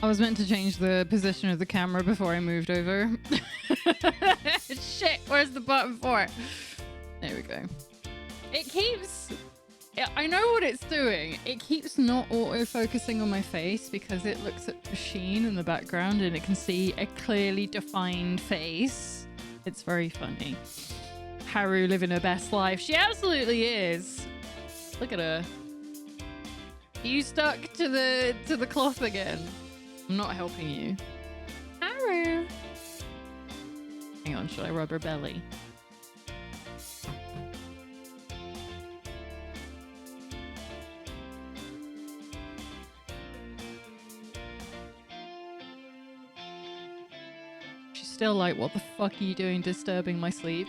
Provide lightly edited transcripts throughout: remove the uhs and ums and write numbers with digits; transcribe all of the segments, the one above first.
I was meant to change the position of the camera before I moved over. Shit, where's the button for it? There we go. It keeps... I know what it's doing. It keeps not auto-focusing on my face because it looks at the sheen in the background and it can see a clearly defined face. It's very funny. Haru living her best life. She absolutely is. Look at her. You stuck to the cloth again. I'm not helping you. Haru. Hang on, should I rub her belly? She's still like, what the fuck are you doing disturbing my sleep?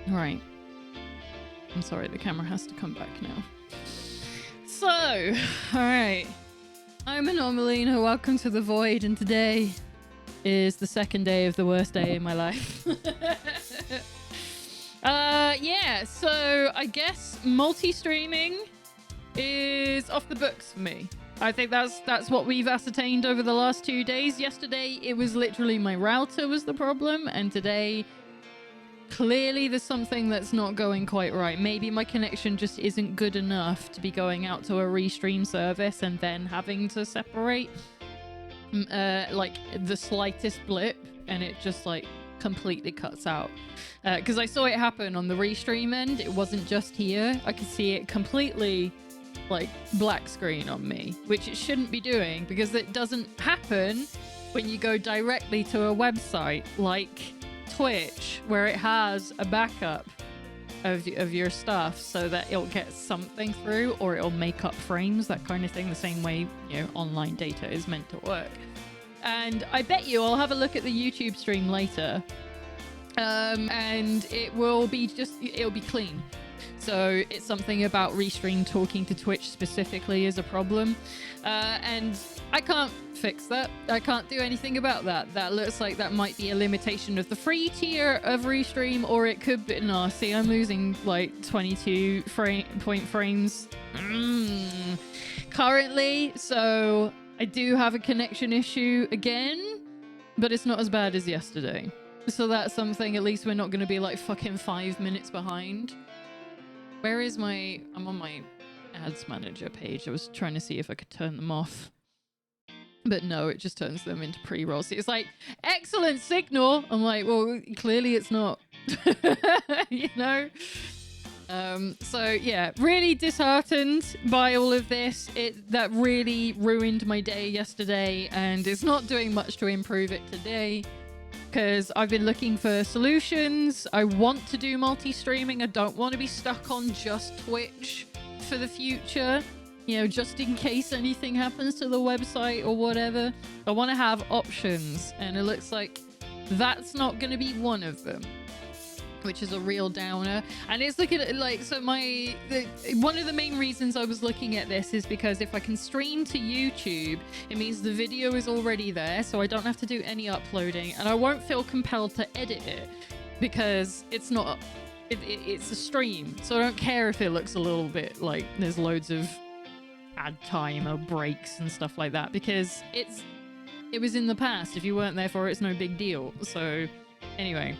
Right. I'm sorry, the camera has to come back now. So, alright. I'm Anomalina, welcome to the Void, and today is the second day of the worst day in my life. Yeah, so I guess multi-streaming is off the books for me. I think that's what we've ascertained over the last 2 days. Yesterday, it was literally my router was the problem, and today... clearly there's something that's not going quite right. Maybe my connection just isn't good enough to be going out to a restream service and then having to separate like the slightest blip and it just like completely cuts out. Because I saw it happen on the restream end. It wasn't just here. I could see it completely like black screen on me, which it shouldn't be doing because it doesn't happen when you go directly to a website like Twitch, where it has a backup of your stuff so that it'll get something through or it'll make up frames, that kind of thing, the same way, you know, online data is meant to work. And I bet you I'll have a look at the YouTube stream later, and it will be it'll be clean. So it's something about Restream talking to Twitch specifically is a problem, and I can't fix that. I can't do anything about that. That looks like that might be a limitation of the free tier of Restream, or it could be... No, see, I'm losing like 22 point frames currently, so I do have a connection issue again, but it's not as bad as yesterday. So that's something, at least we're not going to be like fucking 5 minutes behind. Where is my... I'm on my ads manager page. I was trying to see if I could turn them off. But no, it just turns them into pre-rolls. So it's like, excellent signal! I'm like, well, clearly it's not. You know? So yeah, really disheartened by all of this. That really ruined my day yesterday, and it's not doing much to improve it today. Because I've been looking for solutions. I want to do multi-streaming. I don't want to be stuck on just Twitch for the future. You know, just in case anything happens to the website or whatever. I want to have options. And it looks like that's not going to be one of them. Which is a real downer. And it's looking at like, so one of the main reasons I was looking at this is because if I can stream to YouTube, it means the video is already there, so I don't have to do any uploading, and I won't feel compelled to edit it because it's not, it's a stream. So I don't care if it looks a little bit like there's loads of ad time or breaks and stuff like that, because it was in the past. If you weren't there for it, it's no big deal. So anyway,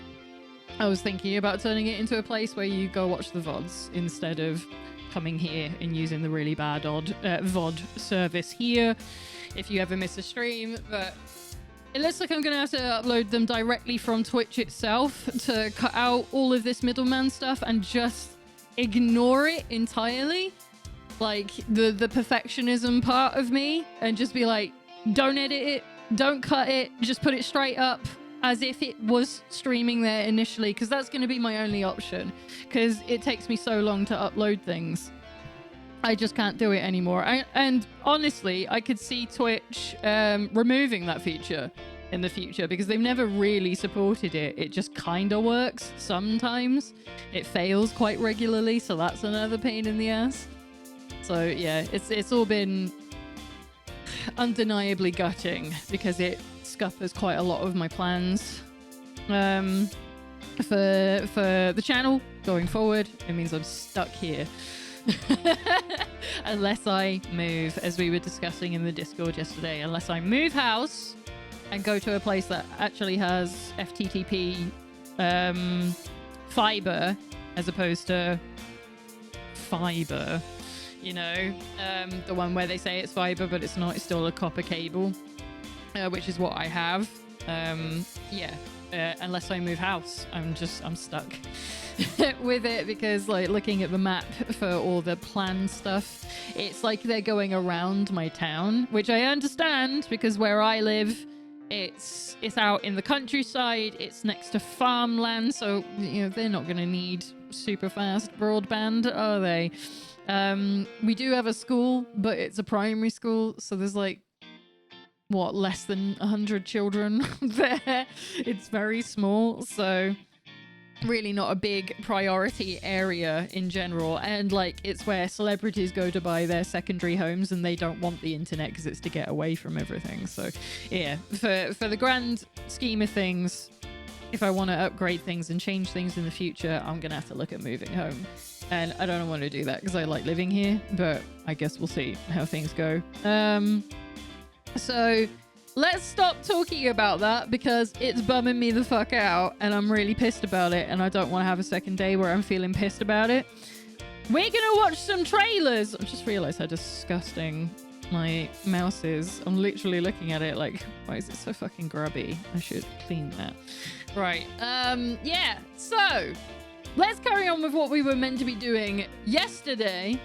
I was thinking about turning it into a place where you go watch the VODs instead of coming here and using the really bad VOD service here if you ever miss a stream. But it looks like I'm going to have to upload them directly from Twitch itself to cut out all of this middleman stuff and just ignore it entirely. Like the perfectionism part of me, and just be like, don't edit it, don't cut it, just put it straight up as if it was streaming there initially, because that's going to be my only option, because it takes me so long to upload things. I just can't do it anymore. And honestly, I could see Twitch removing that feature in the future, because they've never really supported it. It just kind of works sometimes. It fails quite regularly, so that's another pain in the ass. So yeah, it's all been undeniably gutting, because it scuppers quite a lot of my plans for the channel going forward. It means I'm stuck here. Unless I move, as we were discussing in the Discord yesterday, unless I move house and go to a place that actually has FTTP fiber as opposed to fiber, you know, the one where they say it's fiber but it's not, it's still a copper cable, which is what I have. Unless I move house, I'm stuck with it, because like looking at the map for all the planned stuff, it's like they're going around my town, which I understand because where I live, it's out in the countryside, it's next to farmland, so you know they're not going to need super fast broadband, are they? We do have a school, but it's a primary school, so there's like less than 100 children there. It's very small, so really not a big priority area in general, and like it's where celebrities go to buy their secondary homes and they don't want the internet because it's to get away from everything. So yeah, for the grand scheme of things, if I want to upgrade things and change things in the future, I'm gonna have to look at moving home, and I don't want to do that because I like living here, but I guess we'll see how things go. So let's stop talking about that because it's bumming me the fuck out and I'm really pissed about it, and I don't want to have a second day where I'm feeling pissed about it. We're gonna watch some trailers. I just realized how disgusting my mouse is. I'm literally looking at it like, why is it so fucking grubby? I should clean that. Right. Yeah. So let's carry on with what we were meant to be doing yesterday.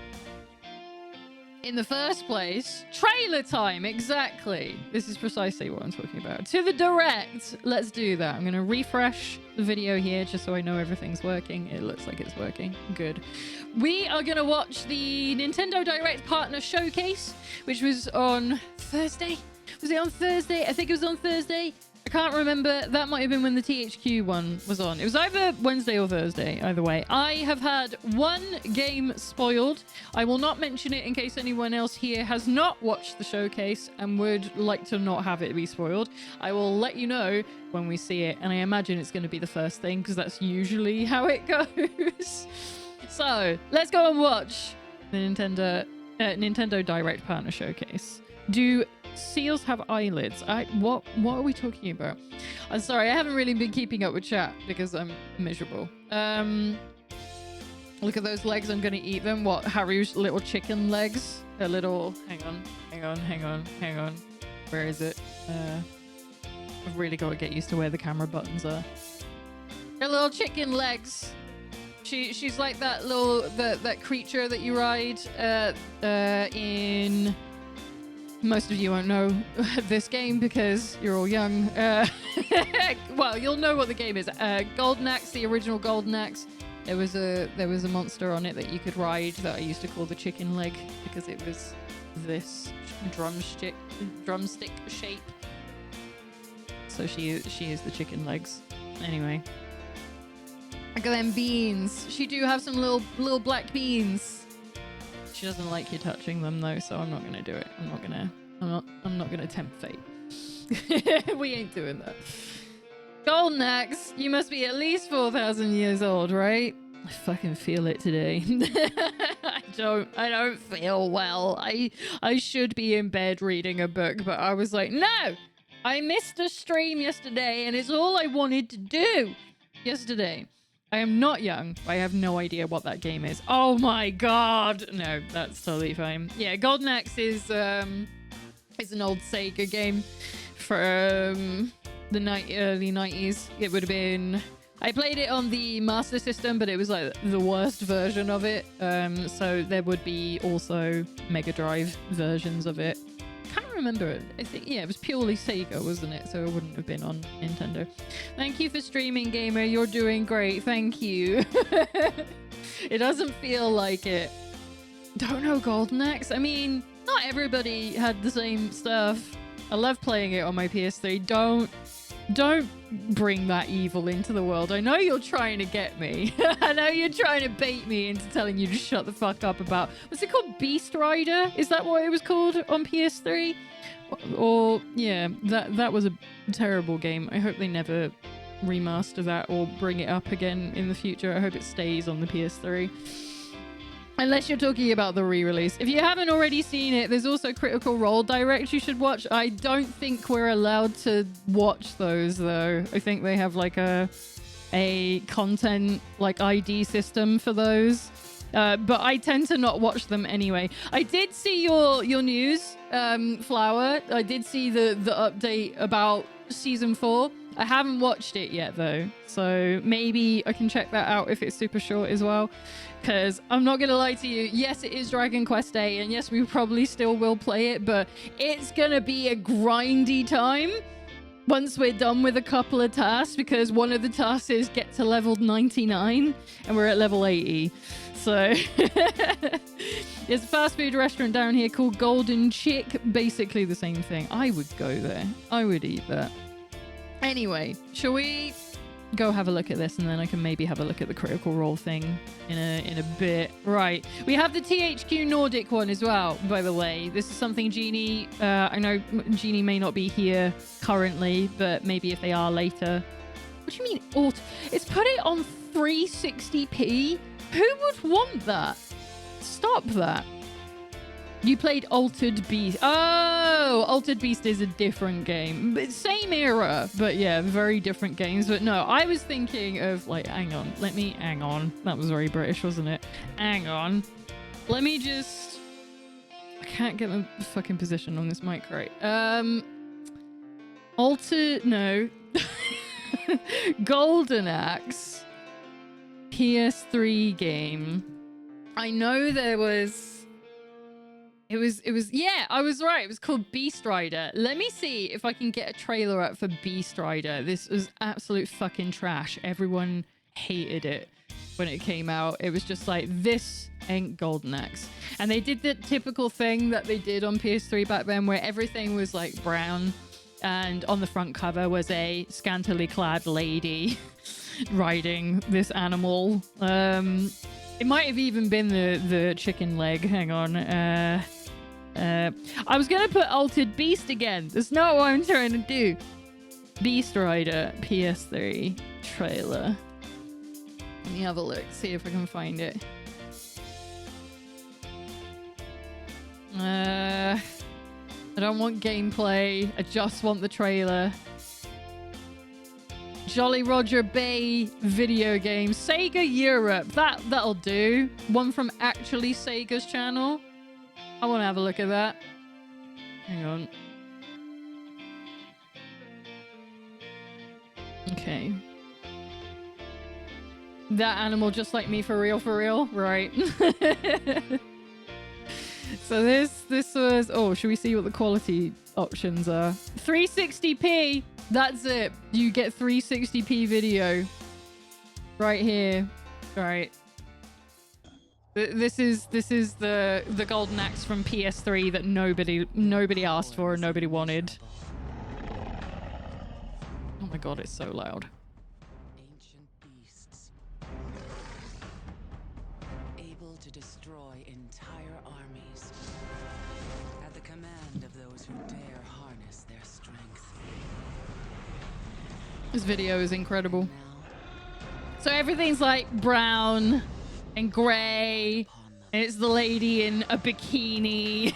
In the first place, trailer time, exactly. This is precisely what I'm talking about. To the direct, let's do that. I'm going to refresh the video here just so I know everything's working. It looks like it's working. Good. We are going to watch the Nintendo Direct Partner Showcase, which was on Thursday. Was it on Thursday? I think it was on Thursday. I can't remember. That might have been when the THQ one was on. It was either Wednesday or Thursday, either way. I have had one game spoiled. I will not mention it in case anyone else here has not watched the showcase and would like to not have it be spoiled. I will let you know when we see it, and I imagine it's going to be the first thing because that's usually how it goes. So, let's go and watch the Nintendo Direct Partner Showcase. Do seals have eyelids? What are we talking about? I'm sorry, I haven't really been keeping up with chat because I'm miserable. Look at those legs, I'm gonna eat them. What, Haru's little chicken legs? A little, hang on. Where is it? I've really got to get used to where the camera buttons are. Her little chicken legs. She's like that little, that creature that you ride in... Most of you won't know this game because you're all young. Well, you'll know what the game is. Golden Axe, the original Golden Axe. There was a monster on it that you could ride that I used to call the chicken leg because it was this drumstick shape. So she is the chicken legs. Anyway, look at them beans. She do have some little black beans. She doesn't like you touching them though, so I'm not gonna do it. I'm not gonna tempt fate. We ain't doing that. Golden Axe, you must be at least 4,000 years old, right? I fucking feel it today. I don't feel well. I should be in bed reading a book, but I was like, no! I missed a stream yesterday, and it's all I wanted to do yesterday. I am not young. I have no idea what that game is. Oh my god! No, that's totally fine. Yeah, Golden Axe is an old Sega game from the early 90s. It would have been... I played it on the Master System, but it was like the worst version of it. So there would be also Mega Drive versions of it. Can't remember it. I think, yeah, it was purely Sega, wasn't it? So it wouldn't have been on Nintendo. Thank you for streaming, gamer. You're doing great. Thank you. It doesn't feel like it. Don't know Golden Axe. I mean, not everybody had the same stuff. I love playing it on my PS3. Don't bring that evil into the world. I know you're trying to get me. I know you're trying to bait me into telling you to shut the fuck up about... Was it called Beast Rider? Is that what it was called on PS3? Or, yeah, that was a terrible game. I hope they never remaster that or bring it up again in the future. I hope it stays on the PS3. Unless you're talking about the re-release. If you haven't already seen it, there's also Critical Role Direct you should watch. I don't think we're allowed to watch those, though. I think they have like a content like ID system for those. But I tend to not watch them anyway. I did see your news, Flower. I did see the update about season 4. I haven't watched it yet, though. So maybe I can check that out if it's super short as well. Because I'm not going to lie to you. Yes, it is Dragon Quest A. And yes, we probably still will play it. But it's going to be a grindy time once we're done with a couple of tasks. Because one of the tasks is get to level 99. And we're at level 80. So there's a fast food restaurant down here called Golden Chick. Basically the same thing. I would go there. I would eat that. Anyway, shall we go have a look at this, and then I can maybe have a look at the Critical Role thing in a bit. Right. We have the THQ Nordic one as well, by the way. This is something Genie, I know Genie may not be here currently, but maybe if they are later. What do you mean? It's put it on 360p? Who would want that? Stop that. You played Altered Beast. Oh, Altered Beast is a different game. Same era, but yeah, very different games. But no, I was thinking of like, hang on. That was very British, wasn't it? Hang on. Let me just... I can't get the fucking position on this mic right. No. Golden Axe. PS3 game. I know there was... It was, yeah, I was right. It was called Beast Rider. Let me see if I can get a trailer up for Beast Rider. This was absolute fucking trash. Everyone hated it when it came out. It was just like, this ain't Golden Axe. And they did the typical thing that they did on PS3 back then, where everything was like brown. And on the front cover was a scantily clad lady riding this animal. It might have even been the chicken leg. Hang on. I was going to put Altered Beast again. That's not what I'm trying to do. Beast Rider PS3 trailer. Let me have a look. See if I can find it. I don't want gameplay. I just want the trailer. Jolly Roger Bay video game. Sega Europe. That'll do. One from actually Sega's channel. I want to have a look at that. Hang on. Okay. That animal just like me for real? Right. So this was... Oh, should we see what the quality options are? 360p. That's it. You get 360p video. Right here. Right. This is the Golden Axe from PS3 that nobody asked for and nobody wanted. Oh my god, it's so loud. Ancient beasts, able to destroy entire armies at the command of those who dare harness their strength. This video is incredible. So everything's like brown and grey. And it's the lady in a bikini.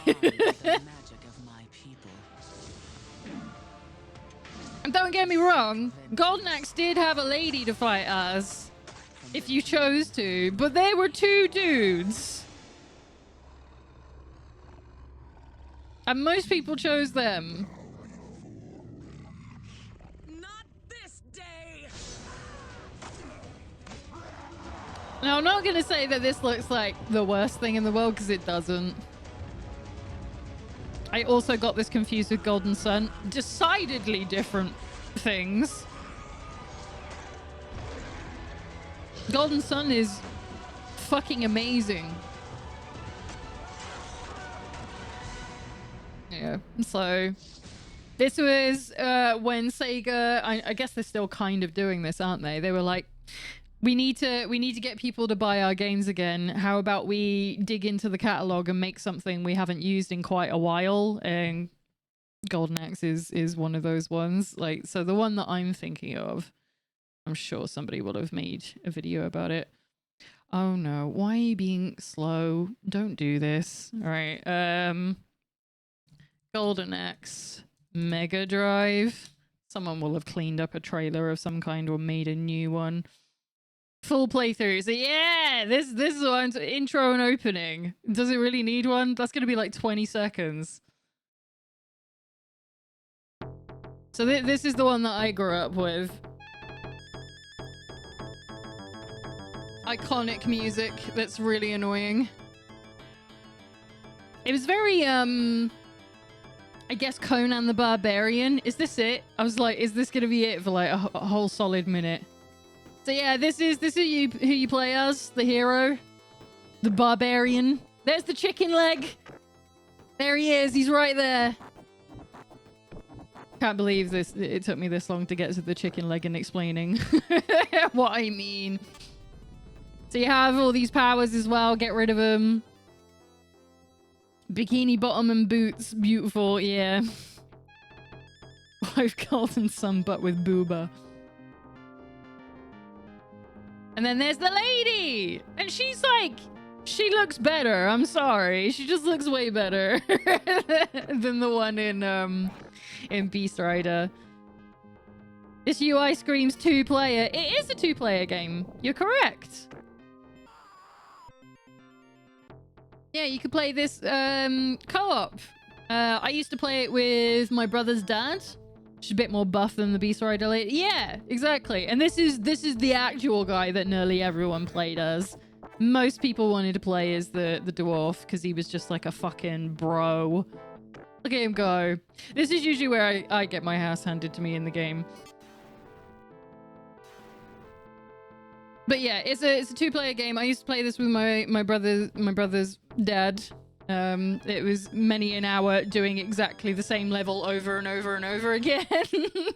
And don't get me wrong, Golden Axe did have a lady to fight as, if you chose to, but they were two dudes. And most people chose them. Not this day. Now, I'm not going to say that this looks like the worst thing in the world, because it doesn't. I also got this confused with Golden Sun. Decidedly different things. Golden Sun is fucking amazing. Yeah, so this was when Sega, I guess they're still kind of doing this, aren't they? They were like, we need to get people to buy our games again. How about we dig into the catalog and make something we haven't used in quite a while? And Golden Axe is one of those ones. Like, so the one that I'm thinking of, I'm sure somebody will have made a video about it. Oh no, why are you being slow? Don't do this. All right. Golden Axe, Mega Drive. Someone will have cleaned up a trailer of some kind or made a new one. Full playthrough. So yeah, this is one's intro and opening. Does it really need one? That's gonna be like 20 seconds. So this is the one that I grew up with. Iconic music that's really annoying. It was very I guess Conan the Barbarian. Is this it? I was like, is this gonna be it for like a whole solid minute? So yeah, this is who you play as, the hero, the barbarian. There's the chicken leg. There he is. He's right there. Can't believe this. It took me this long to get to the chicken leg and explaining what I mean. So you have all these powers as well. Get rid of them. Bikini bottom and boots. Beautiful. Yeah. I've golden sun, but with booba. And then there's the lady! And she's like, she looks better. I'm sorry. She just looks way better than the one in Beast Rider. This UI screams 2-player. It is a 2-player game. You're correct. Yeah, you could play this co-op. I used to play it with my brother's dad. She's a bit more buff than the Beast Rider lady. Yeah, exactly. And this is the actual guy that nearly everyone played as. Most people wanted to play as the dwarf because he was just like a fucking bro. Look at him go. This is usually where I get my ass handed to me in the game. But yeah, it's a 2-player game. I used to play this with my brother's dad. It was many an hour doing exactly the same level over and over and over again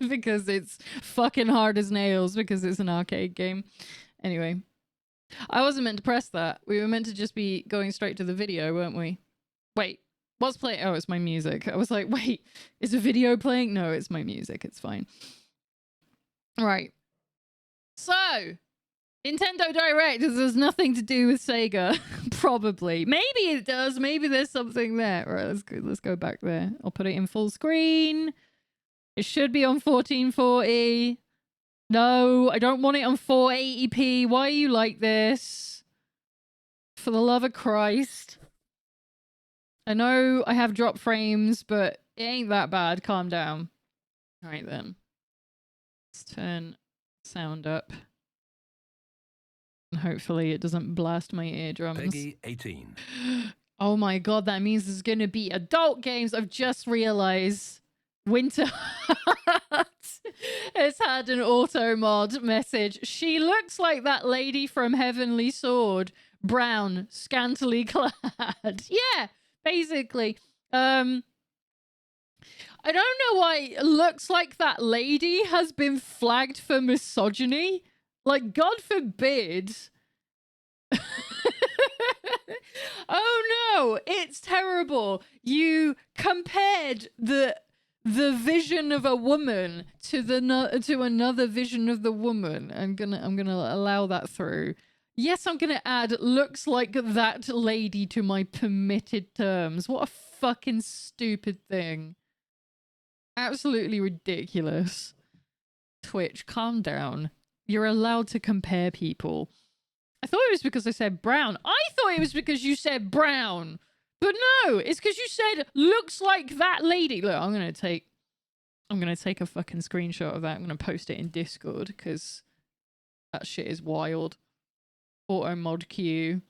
because it's fucking hard as nails because it's an arcade game. Anyway, I wasn't meant to press that. We were meant to just be going straight to the video, weren't we? Wait, what's playing? Oh, it's my music. I was like, wait, is a video playing? No, it's my music. It's fine. Right. So, Nintendo Direct has nothing to do with Sega. Probably. Maybe it does. Maybe there's something there. All right, let's go back there. I'll put it in full screen. It should be on 1440. No, I don't want it on 480p. Why are you like this? For the love of Christ. I know I have drop frames, but it ain't that bad. Calm down. All right, then. Let's turn sound up. Hopefully it doesn't blast my eardrums. Peggy 18. Oh my god, that means there's gonna be adult games. I've just realized Winter Heart has had an auto mod message. She looks like that lady from Heavenly Sword. Brown, scantily clad. Yeah, basically. I don't know why it looks like that lady has been flagged for misogyny. Like, God forbid. Oh no, it's terrible. You compared the vision of a woman to another vision of the woman. I'm gonna allow that through. Yes, I'm gonna add looks like that lady to my permitted terms. What a fucking stupid thing. Absolutely ridiculous. Twitch, calm down. You're allowed to compare people. I thought it was because I said brown. I thought it was because you said brown. But no, it's because you said looks like that lady. Look, I'm gonna take a fucking screenshot of that. I'm gonna post it in Discord because that shit is wild. Auto mod Q.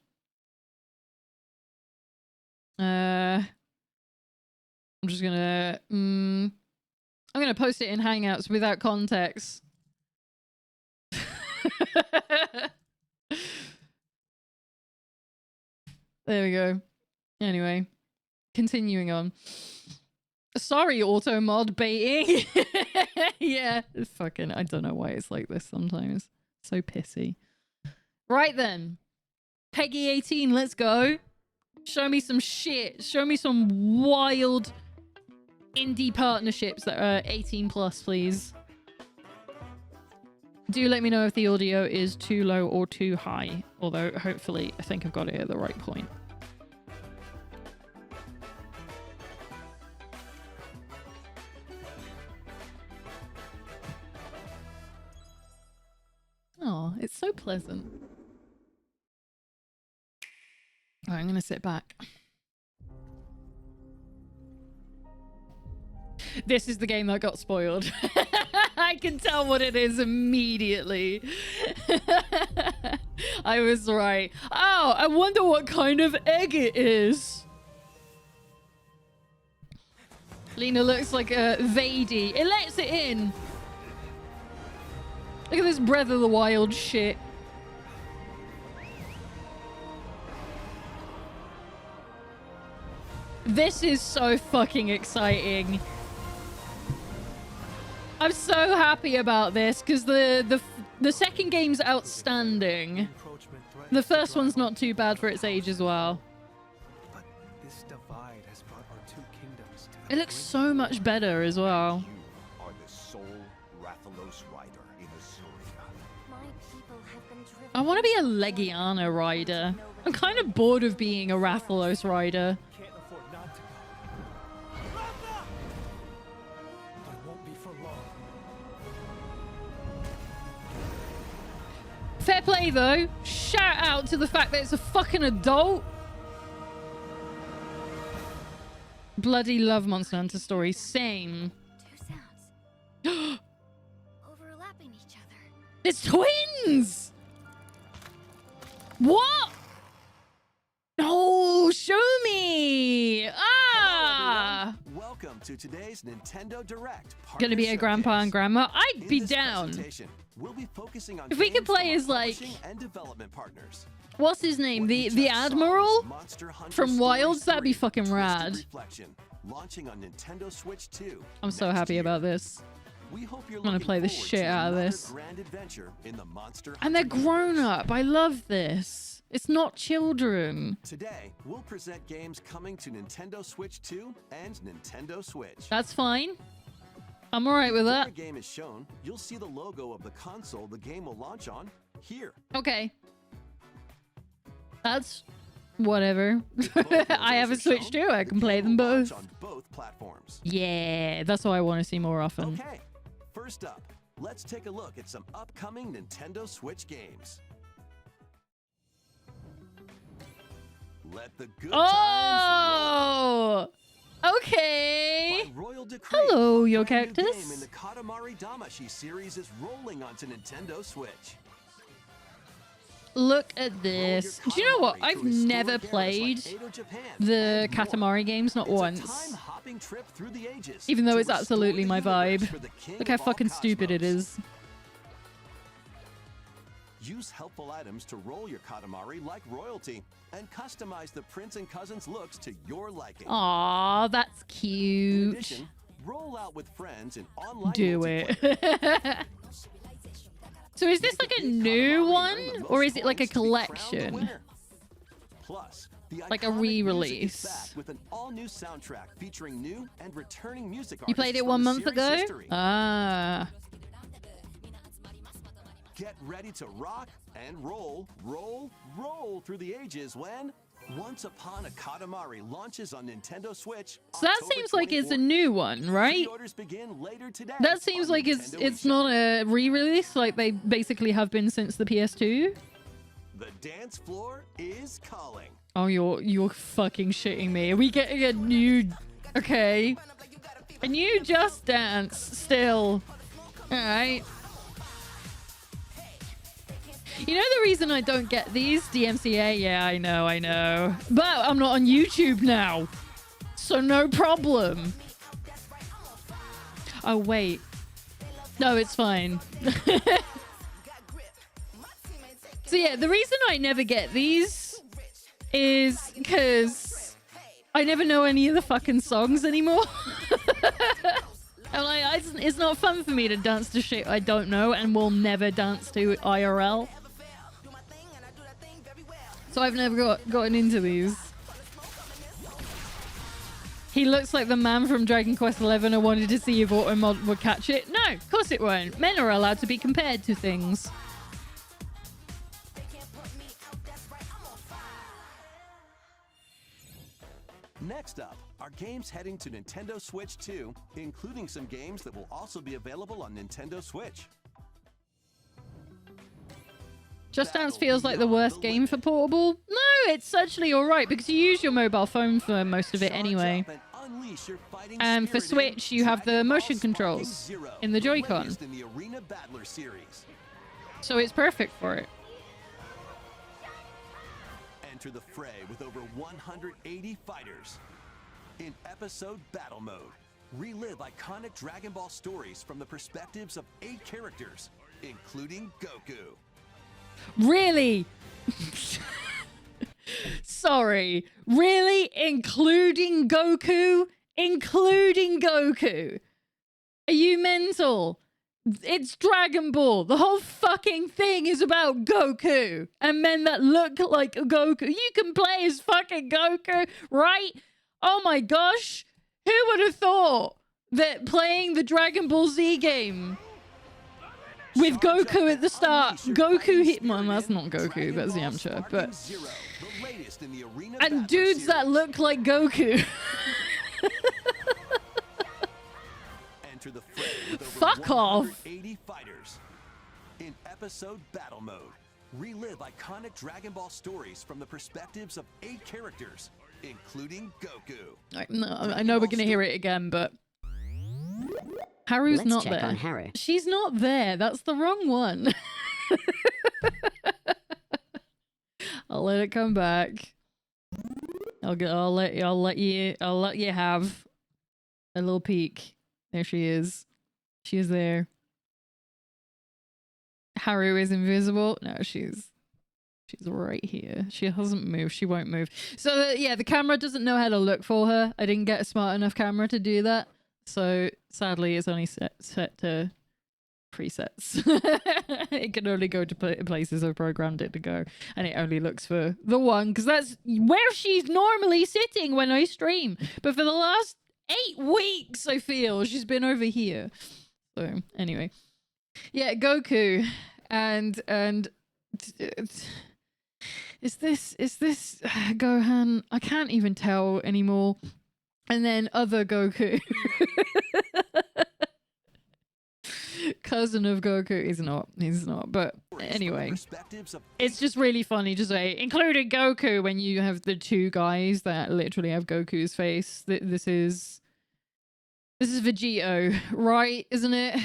I'm just gonna I'm gonna post it in Hangouts without context. There we go. Anyway, continuing on. Sorry, auto mod baiting. Yeah, fucking, I don't know why it's like this sometimes. So pissy. Right then. Peggy 18, let's go. Show me some shit. Show me some wild indie partnerships that are 18 plus, please. Do let me know if the audio is too low or too high. Although, hopefully, I think I've got it at the right point. Oh, it's so pleasant. All right, I'm going to sit back. This is the game that got spoiled. I can tell what it is immediately. I was right. Oh, I wonder what kind of egg it is. Lena looks like a Vady. It lets it in. Look at this Breath of the Wild shit. This is so fucking exciting. I'm so happy about this because the second game's outstanding. The first one's not too bad for its age as well. But this divide has brought our two kingdoms to It looks so much better as well. You are the sole Rathalos rider in Azuria. My people have been driven. I want to be a Legiana rider. I'm kind of bored of being a Rathalos rider. can't afford not to go. Ratha! But it won't be for long. Fair play though. Shout out to the fact that it's a fucking adult. Bloody love Monster Hunter story. Same. Two sounds overlapping each other. It's twins! What? No, show me! Ah! Welcome to today's Nintendo Direct. Gonna be a grandpa and grandma? I'd be down. We'll be focusing on If we could games play from as, our like- publishing and development partners. What's his name? What you The just saw Admiral? was Monster Hunter from Stories Wilds? That'd be 3: fucking Twisted rad. Reflection, launching on Nintendo Switch 2. I'm so next happy year. about this. We hope you're gonna looking play the forward shit to out of another this. grand adventure in the Monster And they're Hunter grown universe. up. I love this. It's not children. Today, we'll present games coming to Nintendo Switch 2 and Nintendo Switch. That's fine. I'm alright with Before that. a game is shown, you'll see the logo of the console the game will launch on here. Okay. That's whatever. Both I have a logos are Switch shown, too. I the can play game them will launch both. on both platforms. Yeah, that's what I want to see more often. Okay, first up, let's take a look at some upcoming Nintendo Switch games. Let the good times Oh! Okay. roll. By Royal Decree, Hello, a your brand new cactus. game in the Katamari Damacy series is rolling onto Nintendo Switch. Look at this. Do you know what? I've never played the Katamari games, not once. Even though it's absolutely my vibe. Look how fucking stupid it is. Use helpful items to roll your Katamari like royalty and customize the prince and cousins looks to your liking. Aw, that's In cute. addition, roll out with friends in online Do multiplayer. it. So is this like a new one? Or is it like a collection? Plus, the Like a iconic music is re-release. back with an all-new soundtrack featuring new and returning music You played artists it from 1 the month series ago? history. Ah. Get ready to rock and roll, roll, roll through the ages when Once Upon a Katamari launches on Nintendo Switch. So that October seems like it's a 24th. new one, right? Pre-orders begin later today That seems on like it's Nintendo not a re-release like they basically have been since the PS2. The dance floor is calling. Oh, you're fucking shitting me. Are we getting a new... Okay. A new Just Dance still. Alright. You know the reason I don't get these? DMCA? Yeah, I know. But I'm not on YouTube now. So no problem. Oh, wait. No, it's fine. So yeah, the reason I never get these is because I never know any of the fucking songs anymore. And like, it's not fun for me to dance to shit I don't know and will never dance to IRL. So I've never gotten into these. He looks like the man from Dragon Quest XI. I wanted to see if Automod would catch it. No, of course it won't. Men are allowed to be compared to things. Next up are games heading to Nintendo Switch 2, including some games that will also be available on Nintendo Switch. Just Dance feels like the worst game for portable. No, it's actually alright because you use your mobile phone for most of it anyway. And for Switch, you have the motion controls in the Joy-Con. So it's perfect for it. Enter the fray with over 180 fighters. In episode battle mode, relive iconic Dragon Ball stories from the perspectives of 8 characters, including Goku. Really? Sorry. Really? Including Goku? Including Goku? Are you mental? It's Dragon Ball. The whole fucking thing is about Goku and men that look like Goku. You can play as fucking Goku, right? Oh my gosh. Who would have thought that playing the Dragon Ball Z game with Goku at the start, Goku Hitmon, that's not Goku, that's Yamcha, but... And dudes that look like Goku. Fuck off. 80 fighters. In episode battle mode, relive iconic Dragon Ball stories from the perspectives of 8 characters, including Goku. I know we're gonna hear it again, but Haru's Let's not check there. on Haru. She's not there. That's the wrong one. I'll let it come back. I'll let you have a little peek. There she is. She is there. Haru is invisible. No, she's right here. She hasn't moved. She won't move. So yeah, the camera doesn't know how to look for her. I didn't get a smart enough camera to do that. So sadly, it's only set to presets. It can only go to places I've programmed it to go, and it only looks for the one because that's where she's normally sitting when I stream. But for the last 8 weeks, I feel she's been over here. So anyway, yeah, Goku, and is this Gohan? I can't even tell anymore. And then other Goku. Cousin of Goku. He's not. But anyway, it's just really funny to say, including Goku, when you have the 2 guys that literally have Goku's face. This is Vegito, right? Isn't it?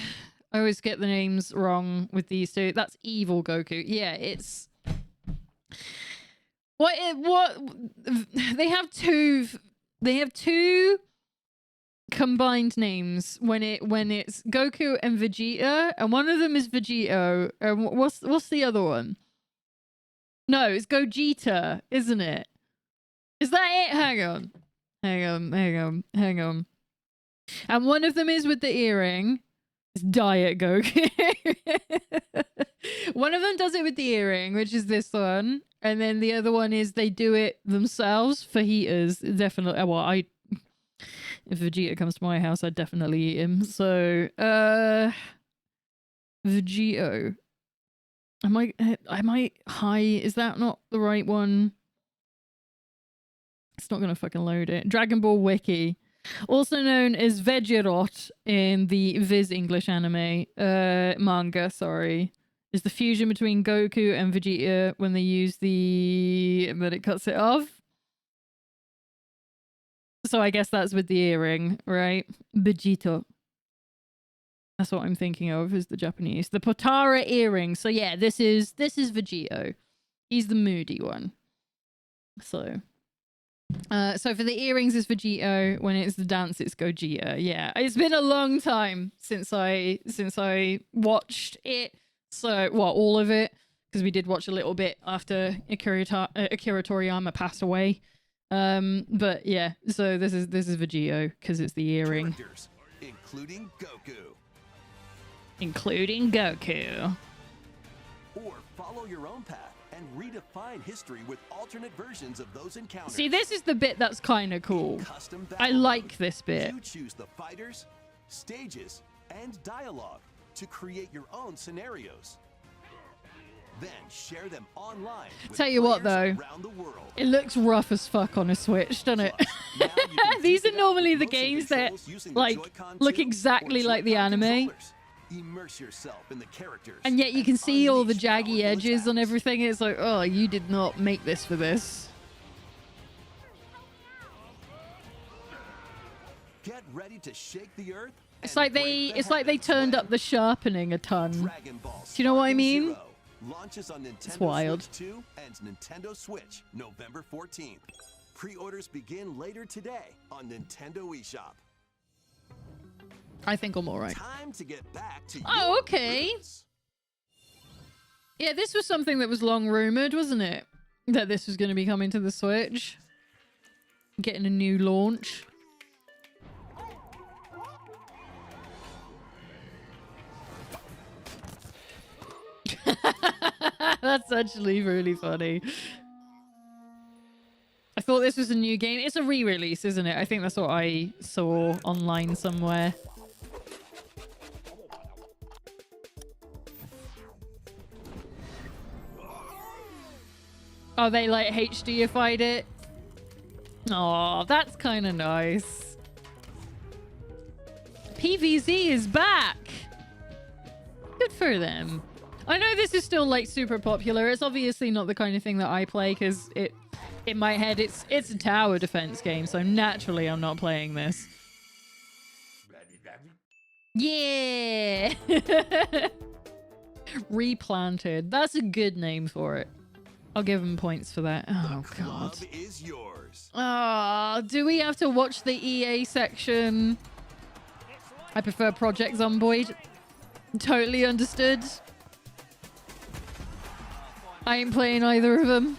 I always get the names wrong with these 2. That's evil Goku. Yeah, it's... What? They have 2... They have 2 combined names when it's Goku and Vegeta, and one of them is Vegito. And what's the other one? No, it's Gogeta, isn't it? Is that it? Hang on. And one of them is with the earring. It's Diet Goku. One of them does it with the earring, which is this one. And then the other one is they do it themselves. Fajitas, definitely. Well, if Vegeta comes to my house, I'd definitely eat him. So, Vegito. Am I high? Is that not the right one? It's not gonna fucking load it. Dragon Ball Wiki. Also known as Vegirot in the Viz English anime, manga, sorry. Is the fusion between Goku and Vegeta when they use but it cuts it off. So I guess that's with the earring, right? Vegito. That's what I'm thinking of, is the Japanese. The Potara earring. So yeah, this is Vegito. He's the moody one. So for the earrings it's Vegito. When it's the dance, it's Gogeta. Yeah, it's been a long time since I watched it. So, all of it? Because we did watch a little bit after Akira Toriyama passed away. But yeah, so this is Vegito because it's the earring. Including Goku. Including Goku. Or follow your own path and redefine history with alternate versions of those encounters. See, this is the bit that's kind of cool. Custom I battle like mode, this bit. You choose the fighters, stages, and dialogue to create your own scenarios. Then share them online with Tell you what, players though. around the world. It looks rough as fuck on a Switch, doesn't it? Plus, now you can These duke are it out normally with the motion games that, controls using the like, Joy-Con look 2 exactly or like the Joy-Con anime. controllers. Immerse yourself in the characters. And yet you can see all the unleash jaggy powerful edges on attacks. everything. It's like, oh, you did not make this for this. Get ready to shake the earth. It's and like break they, the it's like they heavens turned when up the sharpening a ton. Dragon Ball Do you know what I Sparking mean? Zero launches on Nintendo wild. Switch 2 and Nintendo Switch November 14th. Pre-orders begin later today on Nintendo eShop. I think I'm alright. Time to get back to Oh, your okay. roots. Yeah, this was something that was long rumored, wasn't it? That this was going to be coming to the Switch. Getting a new launch. That's actually really funny. I thought this was a new game. It's a re-release, isn't it? I think that's what I saw online somewhere. Oh, they like HDified it? Oh, that's kind of nice. PVZ is back. Good for them. I know this is still like super popular. It's obviously not the kind of thing that I play because it, in my head, it's a tower defense game. So naturally, I'm not playing this. Yeah. Replanted. That's a good name for it. I'll give them points for that. Oh, God. Club is yours. Oh, do we have to watch the EA section? I prefer Project Zomboid. Totally understood. I ain't playing either of them.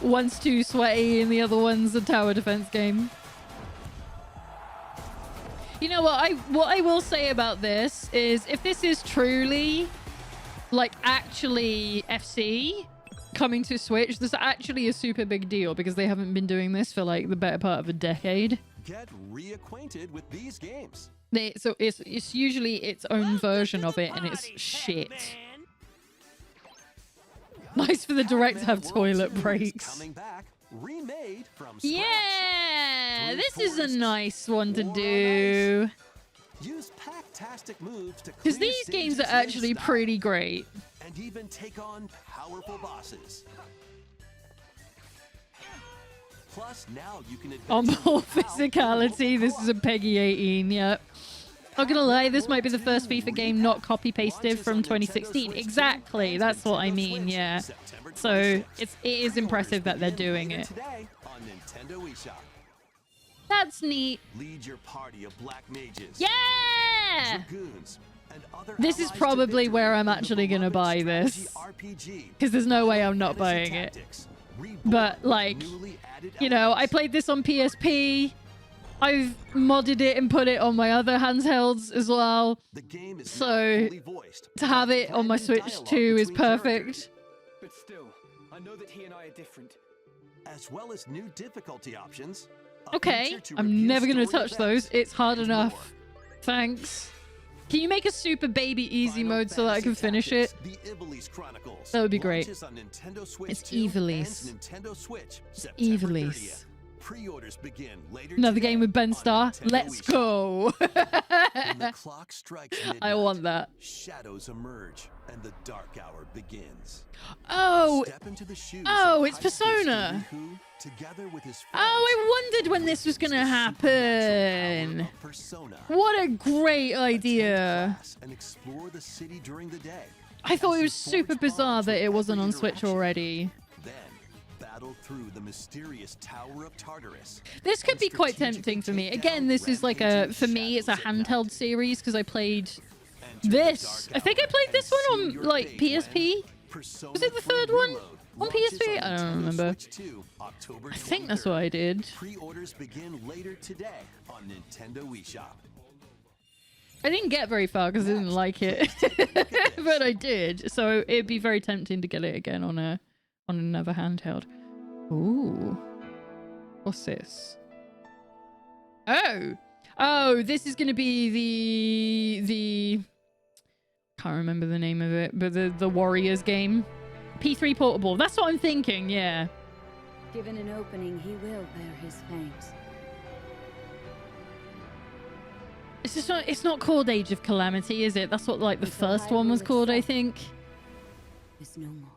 One's too sweaty and the other one's a tower defense game. You know what I will say about this is if this is truly like actually FC coming to Switch, this is actually a super big deal because they haven't been doing this for like the better part of a decade. Get reacquainted with these games. So it's usually its own version of it and it's shit. Nice for the direct to have Pac-Man toilet World 2 is breaks. Coming back, remade from scratch. Yeah, Through this is a forests nice one to or on do. Use Pac-tastic moves to Because clear these games are stages in actually style, pretty great. and even take on powerful bosses. Plus, now you can On adventure more without physicality, this is a Peggy 18, yep. Not gonna lie, this might be the first FIFA game not copy-pasted from 2016. Exactly, that's what I mean, yeah. So, it is impressive that they're doing it. Today on Nintendo eShop. That's neat. Lead your party of black mages, Yeah! dragoons, and other This is allies to probably victory where I'm in the actually gonna beloved buy strategy this. RPG, Because there's no way I'm not Fantasy buying it. Tactics, reborn But, with like, newly added you know, I elements. played this on PSP. I've modded it and put it on my other handhelds as well. The game is So, now fully voiced, To have it on my brand new Switch dialogue too is between perfect. characters, But still, I know that he and I are different. as well as new difficulty options. a Okay, feature to I'm review never gonna story touch those. events, It's hard and enough. more. Thanks. Can you make a super baby easy Final mode so that I can Fantasy finish it? Tactics, The Ivalice Chronicles. That would be great. Launches on Nintendo Switch It's 2 Ivalice. and Nintendo Switch, September Ivalice. 30th. Pre-orders begin later Another today game with Ben on Starr. Nintendo Let's eShop. go. When the clock strikes midnight, I want that. shadows emerge and the dark hour begins. Oh, Step into the shoes oh, of it's high school Persona. student who, together with his friends, I wondered when this was faces gonna the supernatural happen. power of Persona. What a great Attend idea. class and explore the city during the day. I thought As it you was super forge bizarre bonds that with it wasn't every on Switch interaction. already. Then battle through the mysterious Tower of Tartarus. This could and be quite strategically tempting for me. take Again, down this is like a, for rampaging me, it's a shadows at night. handheld series because I played Enter the this. dark I think I hour played and this one seal on your like fate when PSP. Persona Was it the 3 third one? Reload On launches PSP? I don't Nintendo remember. Switch 2, October I think that's what 23rd. I did. Pre-orders begin later today on Nintendo eShop. I didn't get very far because I didn't like it, but I did. So it'd be very tempting to get it again on another handheld. Ooh, what's this? Oh, this is gonna be the can't remember the name of it, but the Warriors game, P3 Portable. That's what I'm thinking. Yeah. Given an opening, he will bear his fangs. It's not called Age of Calamity, is it? That's what like the first one was called, I think. Is no more.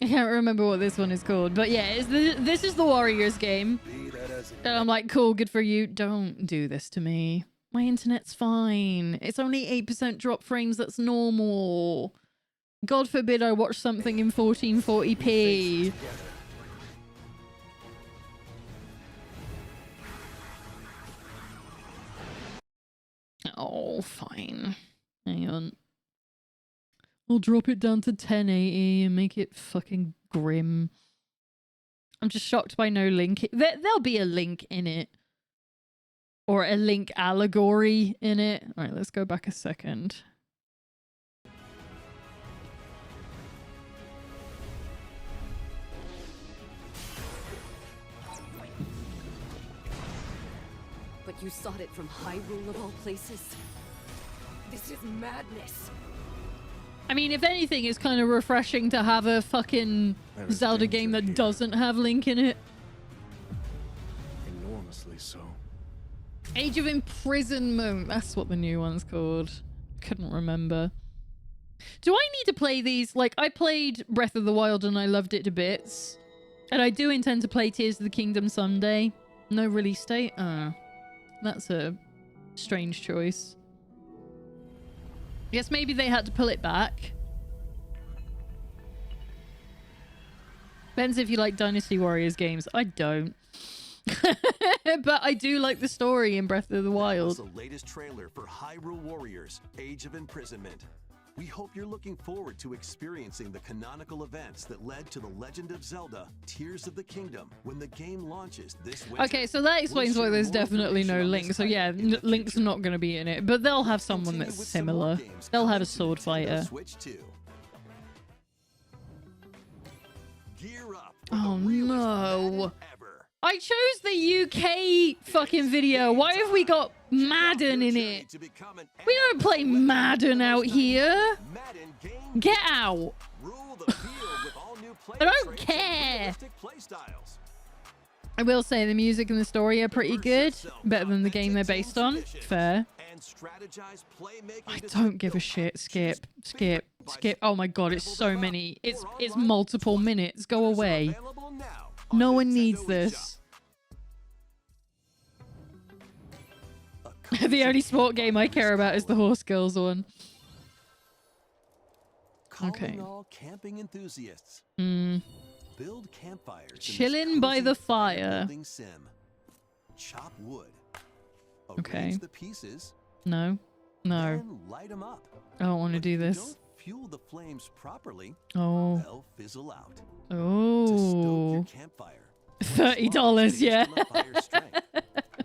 I can't remember what this one is called, but yeah, this is the Warriors game. And I'm like, cool, good for you. Don't do this to me. My internet's fine. It's only 8% drop frames. That's normal. God forbid I watch something in 1440p. Oh, fine. Hang on. I'll drop it down to 1080 and make it fucking grim. I'm just shocked by no link. There'll be a link in it. Or a link allegory in it. Alright, let's go back a second. But you sought it from Hyrule of all places? This is madness. I mean, if anything, it's kind of refreshing to have a fucking Zelda game that doesn't have Link in it. Enormously so. Age of Imprisonment. That's what the new one's called. Couldn't remember. Do I need to play these? Like, I played Breath of the Wild and I loved it to bits. And I do intend to play Tears of the Kingdom someday. No release date? That's a strange choice. Guess maybe they had to pull it back. Depends if you like Dynasty Warriors games. I don't. But I do like the story in Breath of the Wild. That was the latest trailer for Hyrule Warriors: Age of Imprisonment. We hope you're looking forward to experiencing the canonical events that led to The Legend of Zelda: Tears of the Kingdom when the game launches this winter. Okay, so that explains why there's definitely no Link. So yeah, Link's not going to be in it, but they'll have someone that's similar. They'll have a sword fighter. Gear up for the Oh realest no. Madden ever. I chose the UK fucking video. Why have we got Madden in it? We don't play Madden out here. Madden game Get out. rule the field with all new I don't traits and care. realistic play styles. I will say the music and the story are pretty good. Better than the game they're based on. Fair. And strategize playmaking I to don't give a shit. Skip. Oh my god, it's so many. It's multiple minutes. Go away. Available now on No one Nintendo needs eShop. this. A The only sport game I care about is the Horse Girls one. Calling Okay. all camping enthusiasts. Build campfires. in this Chillin' by cozy the fire. building sim. Chop wood. Okay. Arrange the pieces. No. Then light them up. I don't want to But do if you this. don't fuel the flames properly, Oh. they'll fizzle out. To stoke your Oh. campfire, $30, yeah.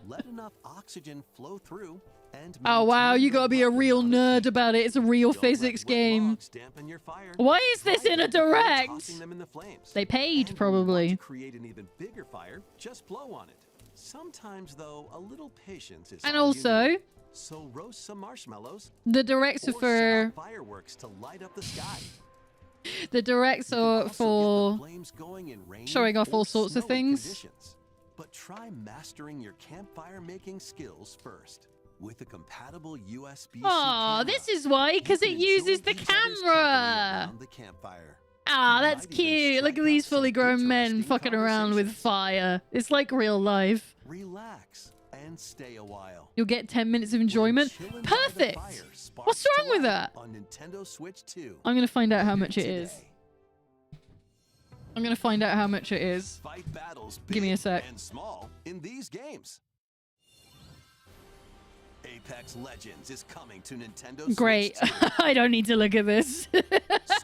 let enough oxygen flow through and Oh wow, maintain you the gotta be a real light bond. nerd about it. It's a real Don't let physics wet game. logs dampen your fire. Why is this Try in a it before direct? tossing them in the flames. They paid, And when you want probably. to create an even bigger fire, just blow on it. Sometimes, though, a little patience is And all you also, need. So roast some marshmallows the directs are or set for off fireworks to light up the sky. the directs You can are also get the for flames going in rainy showing off or all sorts of snowy things. conditions. But try mastering your campfire making skills first with a compatible USB-C Aw, camera. this is why, You because can it enjoy uses the each other's company camera. around the campfire. Ah, You that's might even cute. Look strike at these up some fully grown men interesting fucking around with conversations. fire. It's like real life. Relax and stay a while. You'll get 10 minutes of When enjoyment. Chillin' by the Perfect. Fire sparks What's to wrong with life that? On Nintendo Switch 2. I'm gonna find out how much it today. is. I'm gonna find out how much it is. Fight battles Give me a big sec. and small in these games. Apex Legends is coming to Nintendo Great. Switch 2. I don't need to look at this. Squad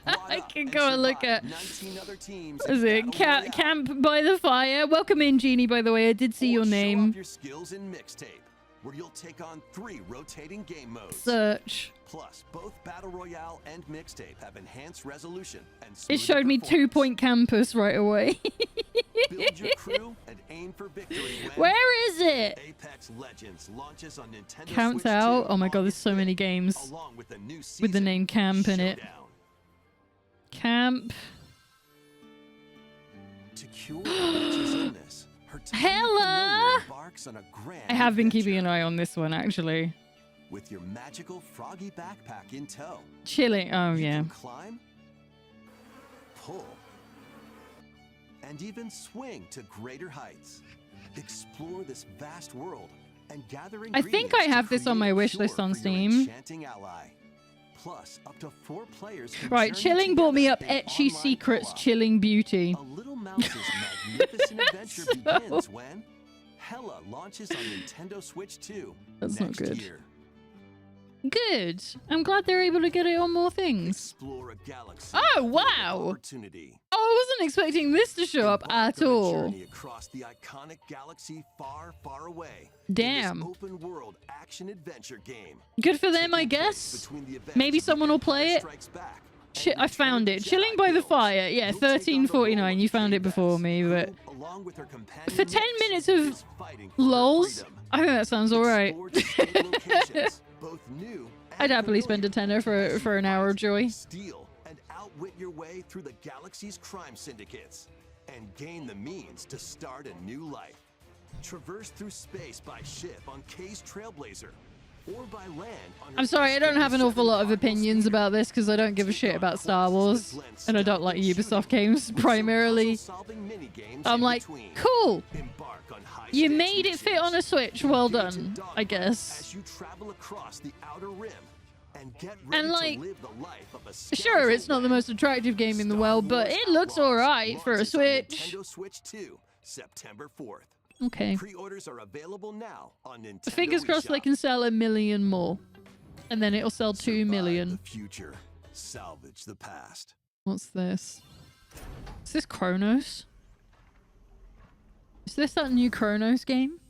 I up can and go and look survive at. 19 other teams What is in it? Battle Royale. Camp by the Fire. Welcome in, Genie, by the way. I did see Or your show name. off your skills in mixtape. where you'll take on 3 rotating game modes. Search. Plus, both Battle Royale and Mixtape have enhanced resolution and It smoother showed me 2 performance. Point Campus right away. Build your crew and aim for victory when Where is it? Apex Legends launches on Nintendo Counts Switch out. 2 Oh my god, there's so August many 5th, games along with a new season, with the name Camp in it. Showdown. Camp. To cure the witch's illness, her tiny Hella! familiar embarks on a grand I have been adventure keeping an eye on this one actually. with your magical froggy backpack in tow. Chilling. Oh You yeah. can climb, pull, and even swing to greater heights. Explore this vast world and gather I think I ingredients to have this on create my a wish cure list on for your Steam. enchanting ally. Plus, up to 4 players can Right, journey Chilling brought me up together in Etchy online Secrets co-op. Chilling Beauty. A little mouse's magnificent adventure begins when Hella launches on Nintendo Switch 2 That's not next good. year. Good. I'm glad they're able to get it on more things. Explore a galaxy Oh, full of wow. opportunity. Oh, I wasn't expecting this to show up Embark at on a all. journey across the iconic galaxy far, far away. in Damn. this open world action adventure game. Good for them, I Taking place guess. between the events Maybe of someone will Empire play it. Strikes Back and Shit, I Return found of it. the Chilling Jedi by the films. Fire. Yeah, You'll take on the role $13.49. of You found it Kay before Vess, me, but who, along with her companion for 10 Nix, minutes of is fighting for her lols, freedom. I think that sounds alright. Explore distinct locations, both new I'd and happily spend a familiar, tenner as you for an hour of fight, joy. steal, and outwit your way through the galaxy's crime syndicates, and gain the means to start a new life. Traverse through space by ship on Kay's Trailblazer, or by land on her I'm sorry, I don't have an awful lot of 67 opinions Cardinal about this because I don't give a shit about Star Wars. And I don't like Ubisoft games, primarily. I'm like, cool. You made it fit on a Switch. Well done, I guess. As you travel across the outer rim and get And, ready like, to live the life of a Sure, it's not the most attractive game in the world, but it looks alright for a Switch. Nintendo Switch 2, September 4th. Okay. Pre-orders are available now on Nintendo Fingers crossed they eShop. can sell 1 million more. And then it'll sell 2 Survive million. the future. Salvage the past. What's this? Is this Chronos? Is this that new Chronos game?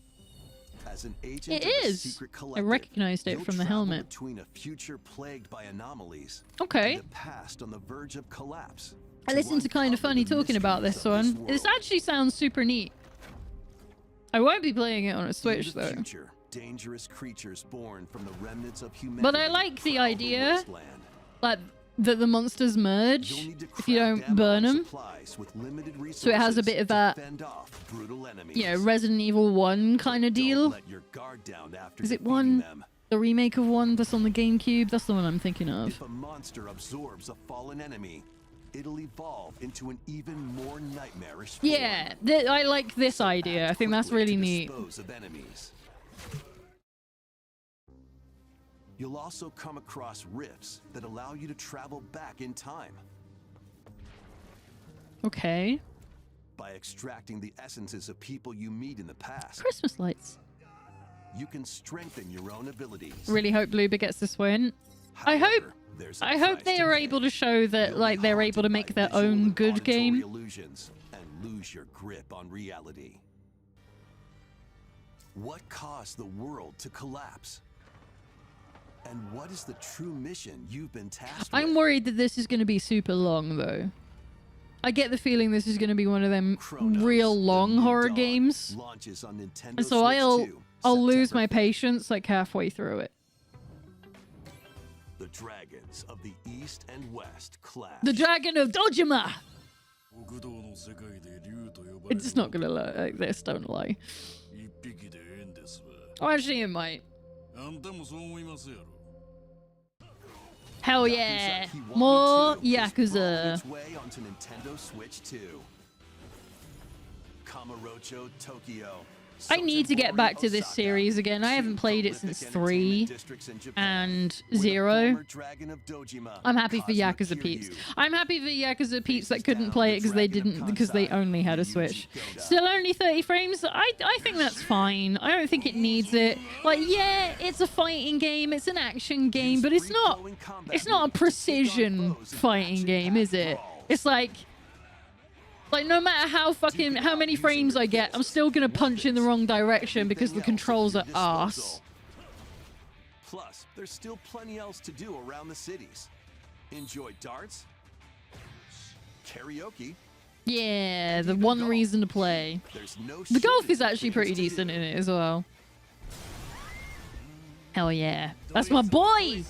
As an agent It of a is. secret I collective, recognized it you'll from the travel helmet. between a future plagued by anomalies Okay. and a past on the verge of collapse. I listened to Kind of uncover Funny the talking about mysteries this of one. This world. actually sounds super neat. I won't be playing it on a Switch In the though. future, dangerous creatures born from the remnants of humanity. But I like the prowl the idea. wasteland. Like that the monsters merge You'll need to if you craft don't burn ammo them. supplies with limited So it has a resources bit of to that, fend off brutal enemies. you know, Resident Evil 1 kind of Don't deal. let your guard down after Is it defeating one? them. The remake of one that's on the GameCube? That's the one I'm thinking of. If a monster absorbs a fallen enemy, it'll evolve into an even more nightmarish form. Yeah, I like this idea. I think that's Quickly really to neat. dispose of enemies. You'll also come across rifts that allow you to travel back in time. Okay. By extracting the essences of people you meet in the past, Christmas lights. you can strengthen your own abilities. Really hope Bloober gets this win. However, there's a I hope price they to are pay. able to show that You'll like be they're able to haunted make by their visual own and good auditory game. illusions and lose your grip on reality. What caused the world to collapse? And what is the true mission you've been tasked I'm with? worried that this is going to be super long though. I get the feeling this is going to be one of them Chronos, real the long New horror Dawn, games. launches on Nintendo And so Switch 2, I'll lose September my 5th. patience like halfway through it. The dragons of the East and West clash. The Dragon of Dojima! It's not going to look like this, don't lie. Oh, actually it might. Hell yeah! Kiwami More 2 is brought Yakuza. its way onto Nintendo Switch 2. Kamurocho Tokyo. I need to get Sotenbori back to this Osaka, series again. I two haven't played it prolific since entertainment 3 districts in Japan, and where the 0. former dragon of Dojima, I'm happy for Kazuma Yakuza peeps. Kiryu, I'm happy for Yakuza peeps that faces couldn't down play the it because they Dragon of didn't because they Kansai, only had a Ryuji Switch. Goda. Still only 30 frames. I think that's fine. I don't think it needs it. Like, yeah, it's a fighting game, it's an action game, but it's not Free-flowing combat it's not a moves to take on precision foes in fighting game, is action-packed it? brawls. It's like Like, no matter how many frames I get, I'm still gonna punch in the wrong direction because the controls are arse. Plus, there's still plenty else to do around the cities. Enjoy darts, karaoke. Yeah, the one reason to play. There's no The golf shortage is of actually things pretty to decent do. in it as well. Hell yeah. That's my boy!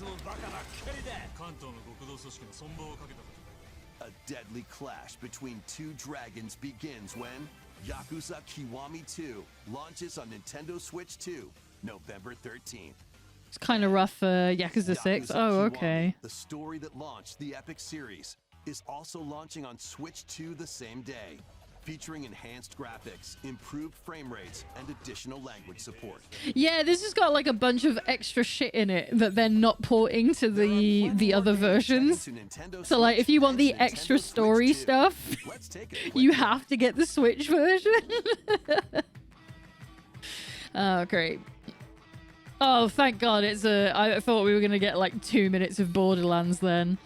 A deadly clash between two dragons begins when Yakuza Kiwami 2 launches on Nintendo Switch 2, November 13th. It's kind of rough for Yakuza 6. Yakuza Oh, Kiwami, okay. the story that launched the epic series, is also launching on Switch 2 the same day, featuring enhanced graphics, improved frame rates, and additional language support. Yeah, this has got like a bunch of extra shit in it that they're not porting to the other versions. So like, if you want the extra story stuff, you have to get the Switch version. Oh, great. Oh, thank God it's I thought we were going to get like 2 minutes of Borderlands then.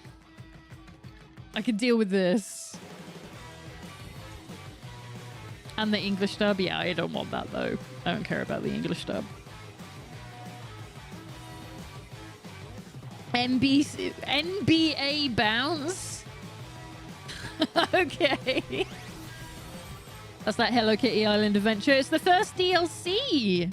I could deal with this. And the English dub? Yeah, I don't want that though. I don't care about the English dub. NBA bounce? Okay. That's that Hello Kitty Island adventure. It's the first DLC.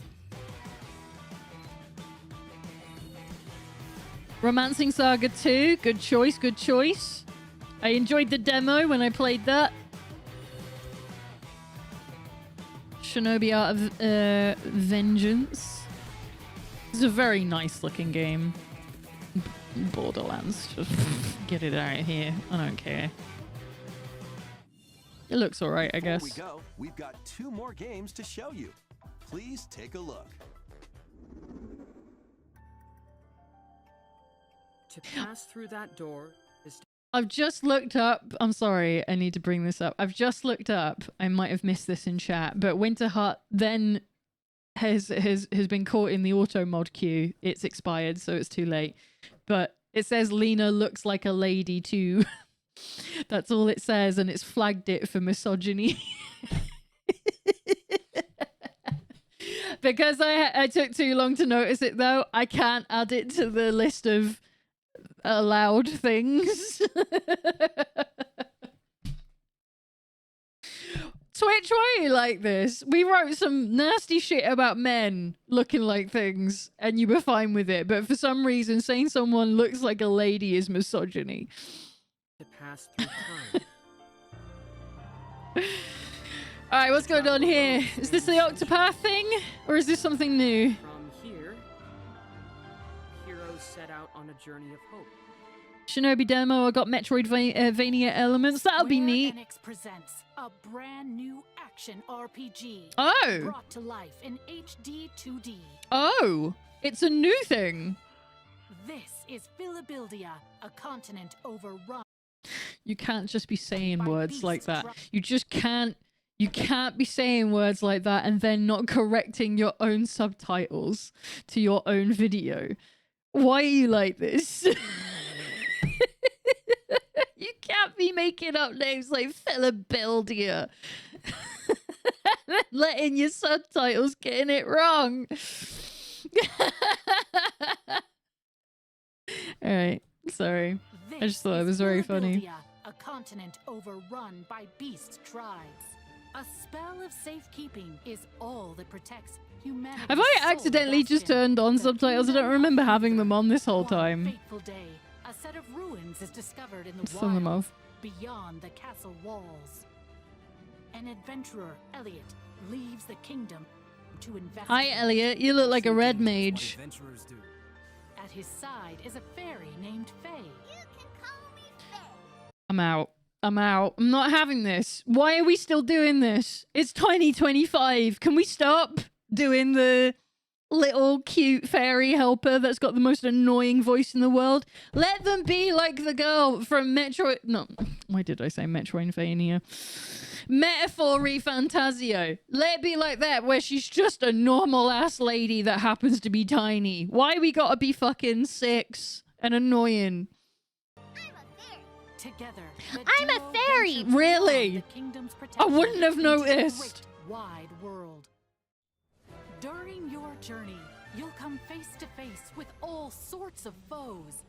Romancing Saga 2. Good choice, good choice. I enjoyed the demo when I played that. Shinobi Art of Vengeance. It's a very nice looking game. Borderlands. Just get it out of here. I don't care. It looks alright, I guess. Before we go, we've got 2 more games to show you. Please take a look. To pass through that door is I've just looked up. I'm sorry, I need to bring this up. I've just looked up. I might have missed this in chat, but Winterheart then has been caught in the auto mod queue. It's expired, so it's too late. But it says Lena looks like a lady too. That's all it says, and it's flagged it for misogyny. Because I took too long to notice it, though, I can't add it to the list of allowed things. Twitch, why are you like this? We wrote some nasty shit about men looking like things, and you were fine with it. But for some reason, saying someone looks like a lady is misogyny. to pass through time. Alright, what's going on here? Is this the Octopath thing? Or is this something new? From here, heroes set out on a journey of hope. Shinobi demo, I got Metroidvania elements. That'll be neat. Enix presents a brand new action RPG. Oh! Brought to life in HD 2D. Oh! It's a new thing. This is Philabildia, a continent overrun. You can't just be saying By words like beasts that. dri- You just can't. You can't be saying words like that and then not correcting your own subtitles to your own video. Why are you like this? You can't be making up names like Philabildia. And letting your subtitles getting it wrong. Alright, sorry. I just thought it was very funny. Philabildia, a continent overrun by beast tribes. A spell of safekeeping is all that protects humanity. Have I accidentally just turned on subtitles? I don't remember having them on this whole time. Fateful day, a set of ruins is discovered in the Let's turn them wilds off. beyond the castle walls. An adventurer, Elliot, leaves the kingdom to investigate. Hi, Elliot. You look like a red mage. Adventurers do. At his side is a fairy named Faye. You can call me Faye. I'm out. I'm out. I'm not having this. Why are we still doing this? It's 2025. Can we stop doing the little cute fairy helper that's got the most annoying voice in the world? Let them be like the girl from Metroid... No, why did I say Metroidvania? Metaphor Fantasio. Let it be like that, where she's just a normal-ass lady that happens to be tiny. Why we gotta be fucking 6 and annoying? I'm a fairy. Together, the I'm a duo fairy! venture Really? beyond the kingdom's I protection wouldn't have into the noticed. great wide world. During your journey, you'll come face to face with all sorts of foes.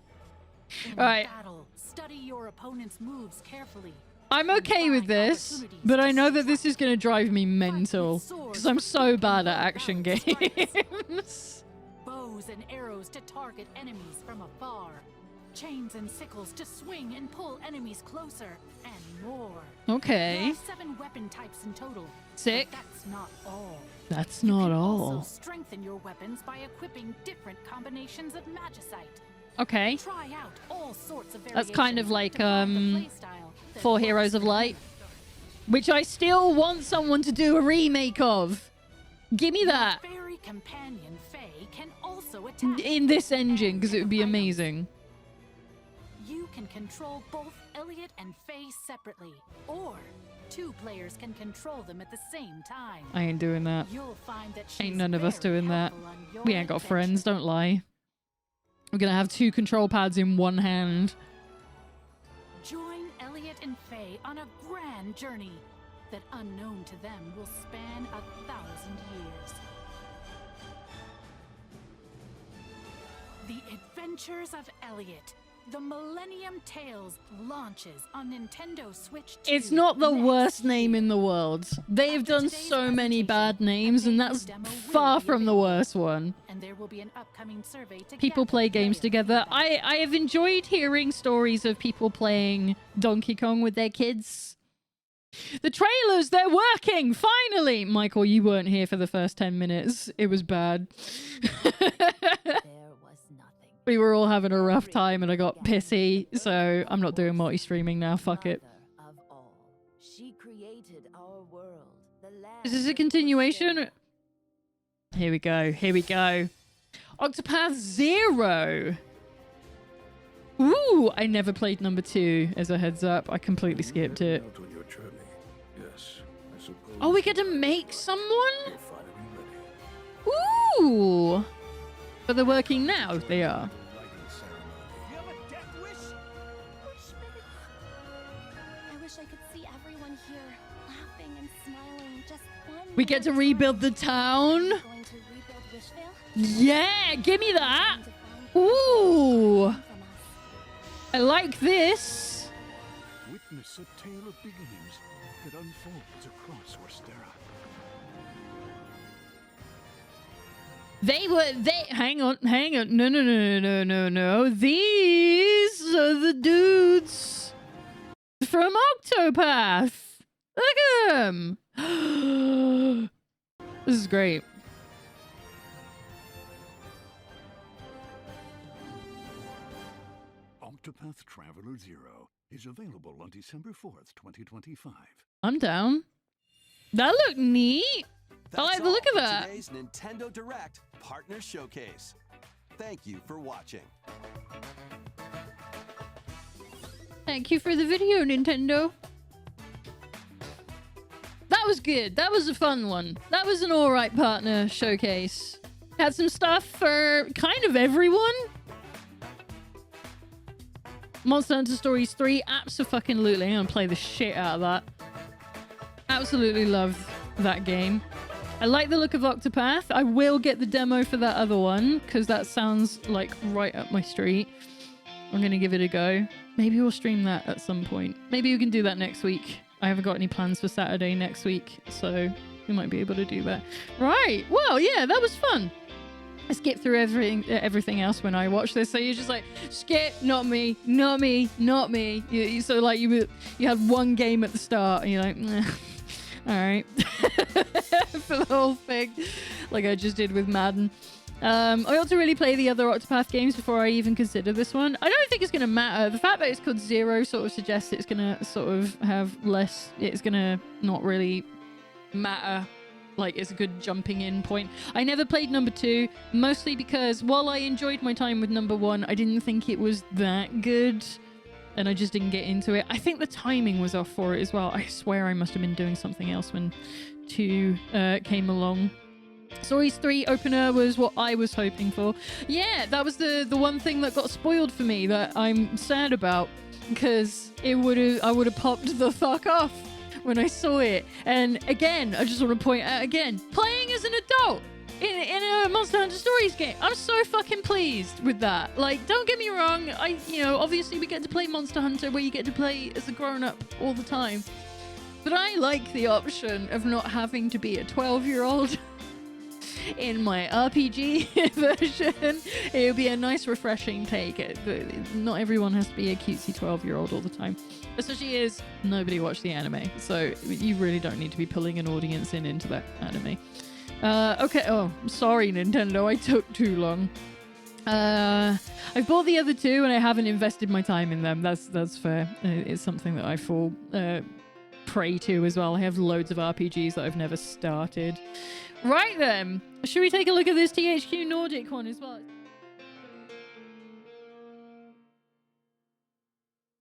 In Right. battle, study your opponent's moves carefully. I'm okay with this, but I know that this is going to drive me mental because I'm so bad at action games. Bows and arrows to target enemies from afar. Chains and sickles to swing and pull enemies closer, and more. There Okay. are 7 weapon types in total. Sick. But that's not all. That's You not can all. also strengthen your weapons by equipping different combinations of magicite. Okay. Try out all sorts of That's kind of variations like, to find the playstyle that 4 works Heroes of for you. Light, which I still want someone to do a remake of. Give me that Fairy companion Faye can also attack. in this engine because it would be amazing. You can control both Elliot and Faye separately, or 2 players can control them at the same time. I ain't doing that. You'll find that Ain't she's none of us very doing that. helpful on your We ain't got adventure. friends, don't lie. We're gonna have 2 control pads in one hand. Join Elliot and Faye on a grand journey that, unknown to them, will span 1,000 years. The Adventures of Elliot, the Millennium Tales, launches on Nintendo Switch 2 It's not the next worst name year. in the world. They've After done today's so many bad presentation, names, a and beta that's demo will far be from the available. worst one. And there will be an upcoming survey to People gather play games player together. feedback. I have enjoyed hearing stories of people playing Donkey Kong with their kids. The trailers, they're working! Finally! Michael, you weren't here for the first 10 minutes. It was bad. There was nothing. We were all having a rough time and I got pissy, so I'm not doing multi-streaming now. Fuck it. Mother of all. She created our world. The land Is this a that was continuation? there. Here we go. Here we go. Octopath Zero. Ooh, I never played number 2 as a heads up. I completely skipped it. Out on your journey. Yes, I suppose Oh, we get to make someone? you're finally ready. Ooh. But they're working now. They are. Lighting ceremony. You have a death wish? I wish I could see everyone here laughing and smiling. Just one. We get to more rebuild the time. town. Going to rebuild Wishvale? Yeah, give me that. Going to find Ooh. from us. I like this. Witness a tale of beginnings that unfolds across Westera. Hang on. No. These are the dudes from Octopath. Look at them. This is great. Octopath Traveler 0 is available on December 4th, 2025. I'm down. That looked neat. I like the look of all for that. Today's Nintendo Direct Partner Showcase. Thank you for watching. Thank you for the video, Nintendo. That was good. That was a fun one. That was an alright partner showcase. Had some stuff for kind of everyone. Monster Hunter Stories 3, abso-fucking-lutely. I'm gonna play the shit out of that. Absolutely love that game. I like the look of Octopath. I will get the demo for that other one, because that sounds like right up my street. I'm gonna give it a go. Maybe we'll stream that at some point. Maybe we can do that next week. I haven't got any plans for Saturday next week, so we might be able to do that. Right. Well, yeah, that was fun. I skipped through everything else when I watched this, so you're just like, skip, not me. So like you had one game at the start, and you're like, all right, for the whole thing, like I just did with Madden. I ought to really play the other Octopath games before I even consider this one. I don't think it's going to matter. The fact that it's called Zero sort of suggests it's going to sort of have less... It's going to not really matter. Like, it's a good jumping in point. I never played number 2, mostly because while I enjoyed my time with number 1, I didn't think it was that good. And I just didn't get into it. I think the timing was off for it as well. I swear I must have been doing something else when 2 came along. Stories 3 opener was what I was hoping for. Yeah, that was the one thing that got spoiled for me that I'm sad about. because I would have popped the fuck off when I saw it. And again, I just want to point out again, playing as an adult in a Monster Hunter Stories game, I'm so fucking pleased with that. Like, don't get me wrong, obviously we get to play Monster Hunter where you get to play as a grown-up all the time, but I like the option of not having to be a 12-year-old in my RPG version. It would be a nice refreshing take. Not everyone has to be a cutesy 12-year-old all the time, especially as nobody watched the anime, so you really don't need to be pulling an audience into that anime. Okay. Oh, sorry, Nintendo. I took too long. I've bought the other two and I haven't invested my time in them. That's fair. It's something that I fall prey to as well. I have loads of RPGs that I've never started. Right then, should we take a look at this THQ Nordic one as well?